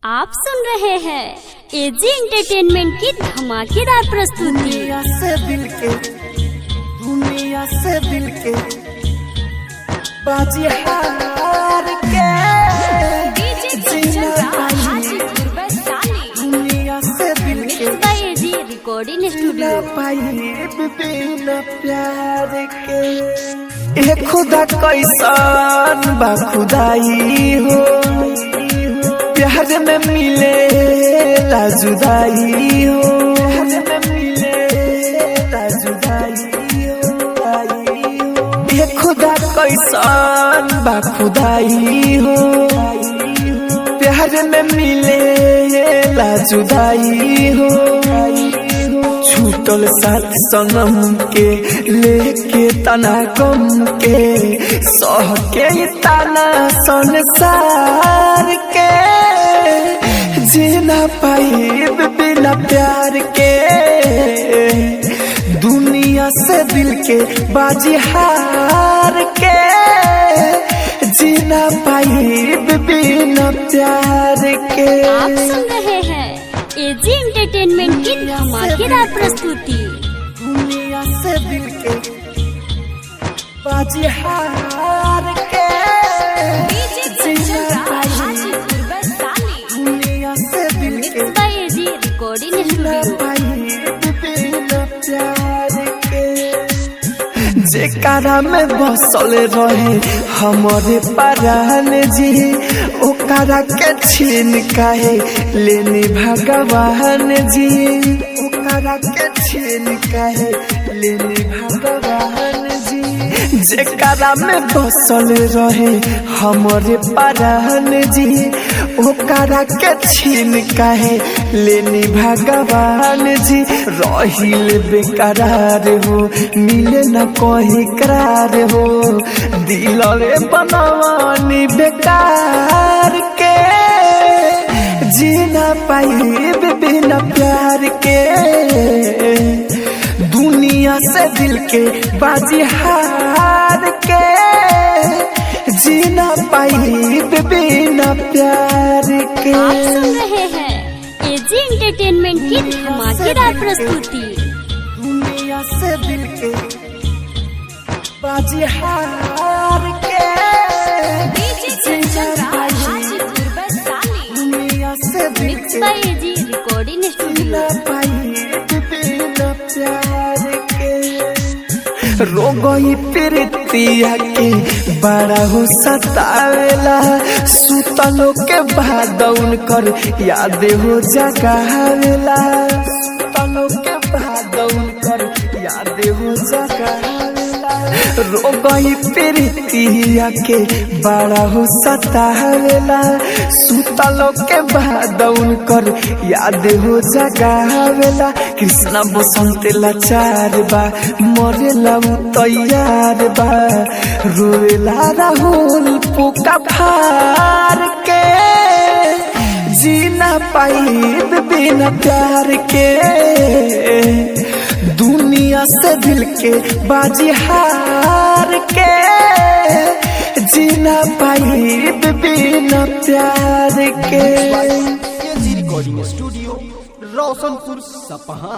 आप सुन रहे हैं एजी एंटरटेनमेंट की धमाकेदार प्रस्तुति। दुनिया से दिल के बाजी हार के दुनिया से दिल के एजी रिकॉर्डिंग स्टूडियो बिना प्यार के ए खुदा कैसन बा खुदाई हो, प्यार में मिले ला जुदाई हो, प्यार में मिले ला जुदाई हो। ये खुदा कैसन बा खुदाई हो, प्यार में मिले ला जुदाई हो। छूटल साथ सनम के लेके तना गम के सह के तना संसार के जीना पाई बिना प्यार के दुनिया से दिल के बाजी हार के जीना पाई बिना प्यार के। आप सुन रहे हैं एजी एंटरटेनमेंट की धमाकेदार प्रस्तुति। दुनिया से दिल के बाजी हार के दुनिया से दिल के एजी रिकॉर्डिंग बिना प्यार के जेकरा में बसल रहे हमारे परान जी ओकरा के छीन काहे लेनी भगवान जी, ओकरा के छीन काहे लेनी भगवान जी। जेकरा में बसल रहे हमारे परान जी ओकरा के छीन काहे लेनी भगवान जी। रहिल बेकरार हो मिले न कोई करार हो, दिलवे बनवानी बेकार के जीना पाई बिना प्यार के दुनिया से दिल के बाजी हार के जीना पाई बिना प्यार के। आप सुन रहे हैं एजी एंटरटेनमेंट की धमाकेदार प्रस्तुति। दुनिया से दिल के बाजी हार के दुनिया से दिल के एजी रिकॉर्डिंग स्टूडियो बिना प्यार के। रोगई प्रीतिया के बड़ा हो सतावेला सुतलो के बाद उनकर याद हो जगावेला, सुतलो के बाद उनकर याद हो जगावेला। रोगई प्रीतिया के बड़ा हो सतावेला सुतलो के बाद उनकर याद हो जगावेला। कृष्णा बसंत लाचार बा मरेला तैयार बा रोएला राहुल पुका फार के जीना पाई बिना प्यार के दुनिया से दिल के बाजी हार के जीना पाई बिना प्यार के। रिकॉर्डिंग स्टूडियो रोशनपुर सपहा।